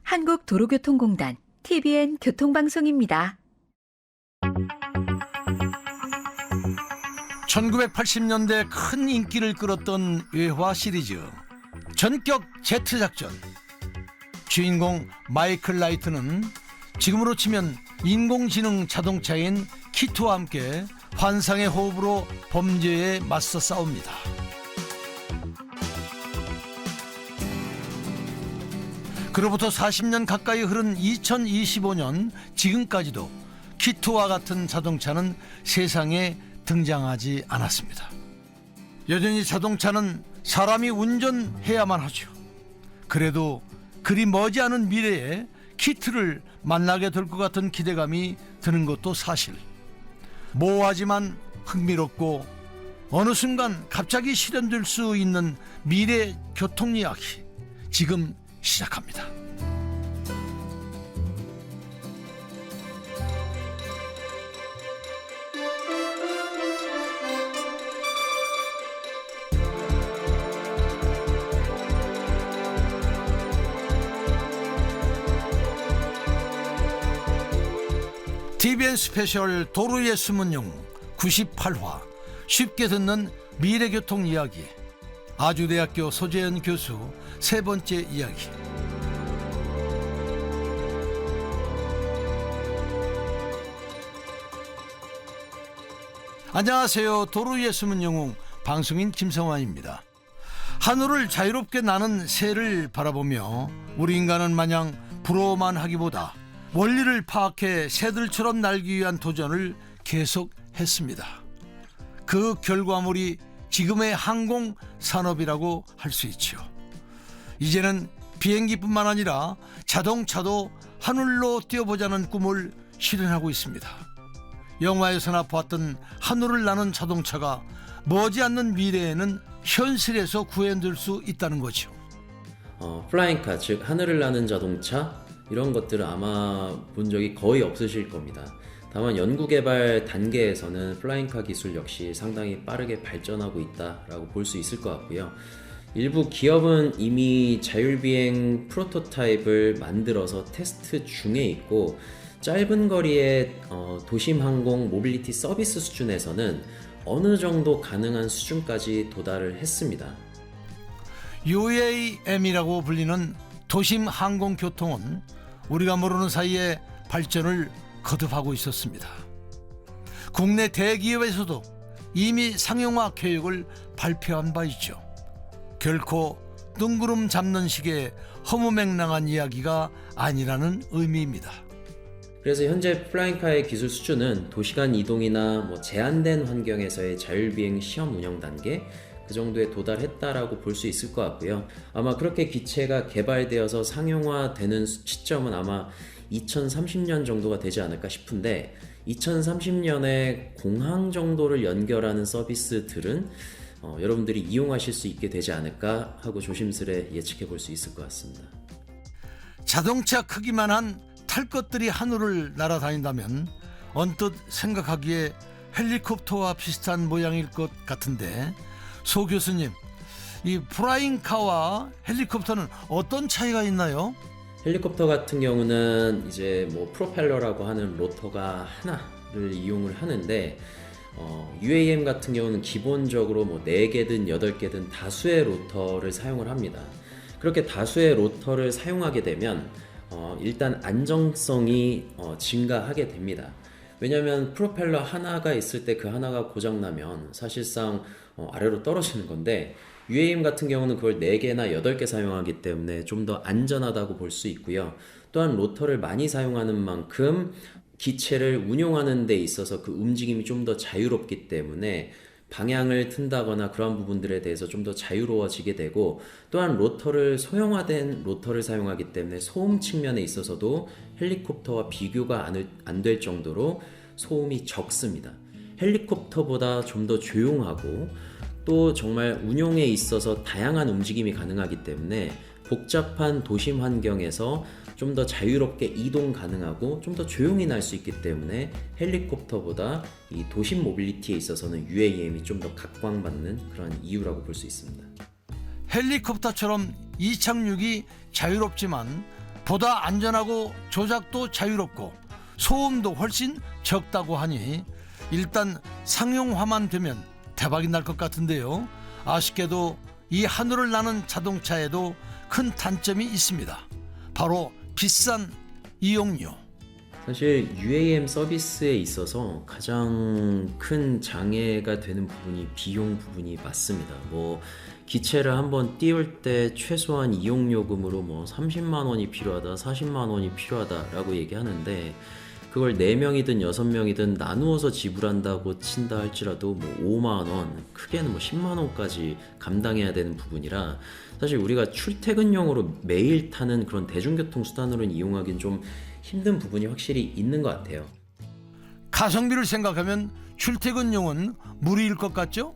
한국도로교통공단 TBN 교통방송입니다. 1980년대 큰 인기를 끌었던 외화 시리즈 전격 제트 작전. 주인공 마이클 라이트는 지금으로 치면 인공지능 자동차인 키트와 함께 환상의 호흡으로 범죄에 맞서 싸웁니다. 그로부터 40년 가까이 흐른 2025년 지금까지도 키트와 같은 자동차는 세상에 등장하지 않았습니다. 여전히 자동차는 사람이 운전해야만 하죠. 그래도 그리 머지않은 미래에 키트를 만나게 될 것 같은 기대감이 드는 것도 사실. 모호하지만 흥미롭고 어느 순간 갑자기 실현될 수 있는 미래 교통 이야기 지금 시작합니다. TBN 스페셜 도로의 숨은 영웅 98화 쉽게 듣는 미래교통 이야기. 아주대학교 소재현 교수 세 번째 이야기. 안녕하세요. 도로의 숨은 영웅 방송인 김성환입니다. 하늘을 자유롭게 나는 새를 바라보며 우리 인간은 마냥 부러워만 하기보다 원리를 파악해 새들처럼 날기 위한 도전을 계속했습니다. 그 결과물이 지금의 항공 산업이라고 할 수 있죠. 이제는 비행기뿐만 아니라 자동차도 하늘로 뛰어보자는 꿈을 실현하고 있습니다. 영화에서나 보았던 하늘을 나는 자동차가 머지않는 미래에는 현실에서 구현될 수 있다는 거죠. 플라잉카, 즉 하늘을 나는 자동차, 이런 것들은 아마 본 적이 거의 없으실 겁니다. 다만 연구개발 단계에서는 플라잉카 기술 역시 상당히 빠르게 발전하고 있다라고 볼 수 있을 것 같고요. 일부 기업은 이미 자율비행 프로토타입을 만들어서 테스트 중에 있고, 짧은 거리의 도심항공 모빌리티 서비스 수준에서는 어느 정도 가능한 수준까지 도달을 했습니다. UAM이라고 불리는 도심 항공교통은 우리가 모르는 사이에 발전을 거듭하고 있었습니다. 국내 대기업에서도 이미 상용화 계획을 발표한 바 있죠. 결코 뜬구름 잡는 식의 허무맹랑한 이야기가 아니라는 의미입니다. 그래서 현재 플라잉카의 기술 수준은 도시간 이동이나 제한된 환경에서의 자율비행 시험 운영 단계, 그 정도에 도달했다라고 볼 수 있을 것 같고요. 아마 그렇게 기체가 개발되어서 상용화되는 시점은 아마 2030년 정도가 되지 않을까 싶은데, 2030년에 공항 정도를 연결하는 서비스들은 여러분들이 이용하실 수 있게 되지 않을까 하고 조심스레 예측해 볼 수 있을 것 같습니다. 자동차 크기만 한 탈 것들이 하늘을 날아다닌다면 언뜻 생각하기에 헬리콥터와 비슷한 모양일 것 같은데, 소 교수님, 이 플라잉카와 헬리콥터는 어떤 차이가 있나요? 헬리콥터 같은 경우는 이제 프로펠러라고 하는 로터가 하나를 이용을 하는데, UAM 같은 경우는 기본적으로 4개든 8개든 다수의 로터를 사용을 합니다. 그렇게 다수의 로터를 사용하게 되면 일단 안정성이 증가하게 됩니다. 왜냐하면 프로펠러 하나가 있을 때 그 하나가 고장나면 사실상 아래로 떨어지는 건데, UAM 같은 경우는 그걸 4개나 8개 사용하기 때문에 좀 더 안전하다고 볼 수 있고요. 또한 로터를 많이 사용하는 만큼 기체를 운용하는 데 있어서 그 움직임이 좀 더 자유롭기 때문에 방향을 튼다거나 그런 부분들에 대해서 좀 더 자유로워지게 되고, 또한 소형화된 로터를 사용하기 때문에 소음 측면에 있어서도 헬리콥터와 비교가 안 될 정도로 소음이 적습니다. 헬리콥터보다 좀 더 조용하고, 또 정말 운용에 있어서 다양한 움직임이 가능하기 때문에 복잡한 도심 환경에서 좀 더 자유롭게 이동 가능하고 좀 더 조용히 날 수 있기 때문에 헬리콥터보다 이 도심 모빌리티에 있어서는 UAM이 좀 더 각광받는 그런 이유라고 볼 수 있습니다. 헬리콥터처럼 이착륙이 자유롭지만 보다 안전하고 조작도 자유롭고 소음도 훨씬 적다고 하니 일단 상용화만 되면 대박이 날 것 같은데요. 아쉽게도 이 하늘을 나는 자동차에도 큰 단점이 있습니다. 바로 비싼 이용료. 사실 UAM 서비스에 있어서 가장 큰 장애가 되는 부분이 비용 부분이 맞습니다. 뭐 기체를 한번 띄울 때 최소한 이용 요금으로 뭐 30만 원이 필요하다, 40만 원이 필요하다라고 얘기하는데 그걸 4명이든 6명이든 나누어서 지불한다고 친다 할지라도 뭐 5만 원, 크게는 뭐 10만 원까지 감당해야 되는 부분이라 사실 우리가 출퇴근용으로 매일 타는 그런 대중교통 수단으로는 이용하기는 좀 힘든 부분이 확실히 있는 것 같아요. 가성비를 생각하면 출퇴근용은 무리일 것 같죠?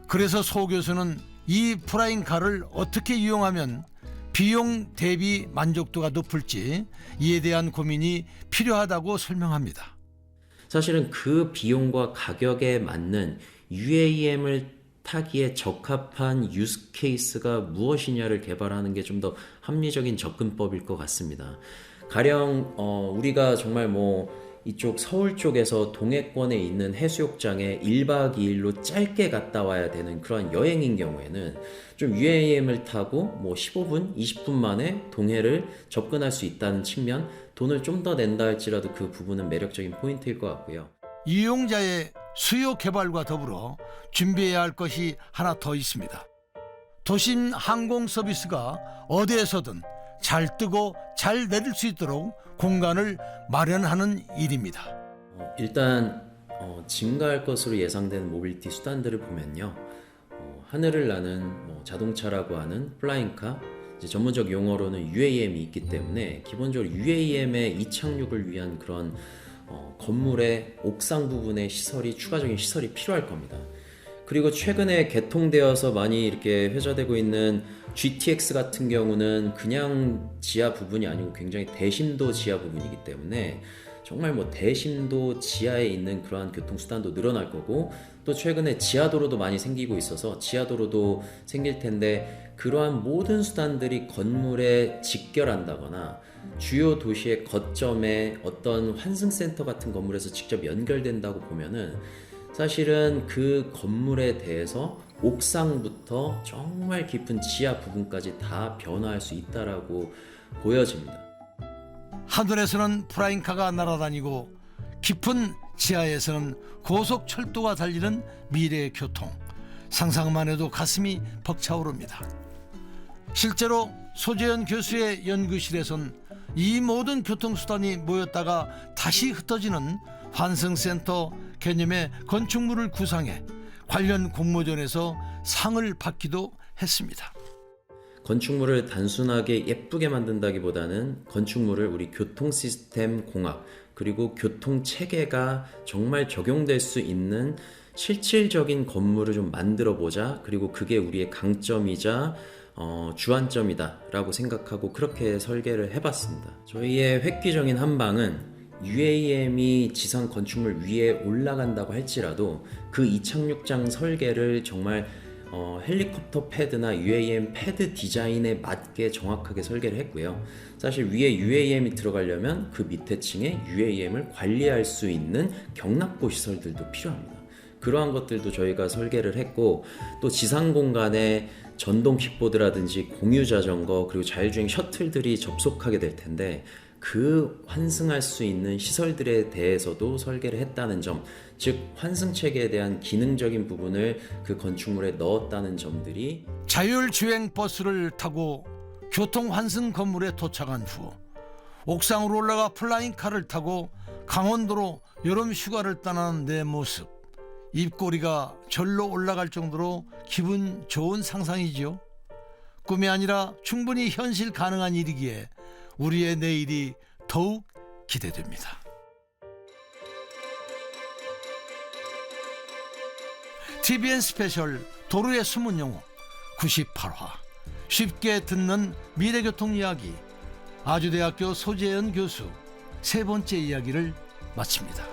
그래서 소 교수는 이 플라잉카를 어떻게 이용하면 비용 대비 만족도가 높을지 이에 대한 고민이 필요하다고 설명합니다. 사실은 그 비용과 가격에 맞는 UAM을 타기에 적합한 유스 케이스가 무엇이냐를 개발하는 게 좀 더 합리적인 접근법일 것 같습니다. 가령 우리가 정말 뭐 이쪽 서울 쪽에서 동해권에 있는 해수욕장에 1박 2일로 짧게 갔다 와야 되는 그런 여행인 경우에는 좀 UAM을 타고 뭐 15분, 20분 만에 동해를 접근할 수 있다는 측면, 돈을 좀 더 낸다 할지라도 그 부분은 매력적인 포인트일 것 같고요. 이용자의 수요 개발과 더불어 준비해야 할 것이 하나 더 있습니다. 도심 항공 서비스가 어디에서든 잘 뜨고 잘 내릴 수 있도록 공간을 마련하는 일입니다. 일단 증가할 것으로 예상되는 모빌리티 수단들을 보면요, 하늘을 나는 뭐 자동차라고 하는 플라잉카, 이제 전문적 용어로는 UAM이 있기 때문에 기본적으로 UAM의 이착륙을 위한 그런 건물의 옥상 부분의 시설이 추가적인 시설이 필요할 겁니다. 그리고 최근에 개통되어서 많이 이렇게 회자되고 있는 GTX 같은 경우는 그냥 지하 부분이 아니고 굉장히 대심도 지하 부분이기 때문에 정말 뭐 대심도 지하에 있는 그러한 교통수단도 늘어날 거고, 또 최근에 지하도로도 많이 생기고 있어서 지하도로도 생길 텐데 그러한 모든 수단들이 건물에 직결한다거나 주요 도시의 거점에 어떤 환승센터 같은 건물에서 직접 연결된다고 보면은 사실은 그 건물에 대해서 옥상부터 정말 깊은 지하 부분까지 다 변화할 수 있다라고 보여집니다. 하늘에서는 플라잉카가 날아다니고 깊은 지하에서는 고속철도가 달리는 미래의 교통. 상상만 해도 가슴이 벅차오릅니다. 실제로 소재현 교수의 연구실에선 이 모든 교통수단이 모였다가 다시 흩어지는 환승센터 개념의 건축물을 구상해 관련 공모전에서 상을 받기도 했습니다. 건축물을 단순하게 예쁘게 만든다기보다는 건축물을 우리 교통 시스템 공학 그리고 교통 체계가 정말 적용될 수 있는 실질적인 건물을 좀 만들어 보자, 그리고 그게 우리의 강점이자 주안점이다 라고 생각하고 그렇게 설계를 해봤습니다. 저희의 획기적인 한방은 UAM이 지상 건축물 위에 올라간다고 할지라도 그 이착륙장 설계를 정말 헬리콥터 패드나 UAM 패드 디자인에 맞게 정확하게 설계를 했고요. 사실 위에 UAM이 들어가려면 그 밑에 층에 UAM을 관리할 수 있는 경납고 시설들도 필요합니다. 그러한 것들도 저희가 설계를 했고, 또 지상 공간에 전동 킥보드라든지 공유 자전거 그리고 자율주행 셔틀들이 접속하게 될 텐데 그 환승할 수 있는 시설들에 대해서도 설계를 했다는 점, 즉 환승 체계에 대한 기능적인 부분을 그 건축물에 넣었다는 점들이 자율주행 버스를 타고 교통 환승 건물에 도착한 후 옥상으로 올라가 플라잉카를 타고 강원도로 여름 휴가를 떠나는 내 모습, 입꼬리가 절로 올라갈 정도로 기분 좋은 상상이지요. 꿈이 아니라 충분히 현실 가능한 일이기에 우리의 내일이 더욱 기대됩니다. TVN 스페셜 도로의 숨은 영웅 98화, 쉽게 듣는 미래교통 이야기, 아주대학교 소재현 교수 세 번째 이야기를 마칩니다.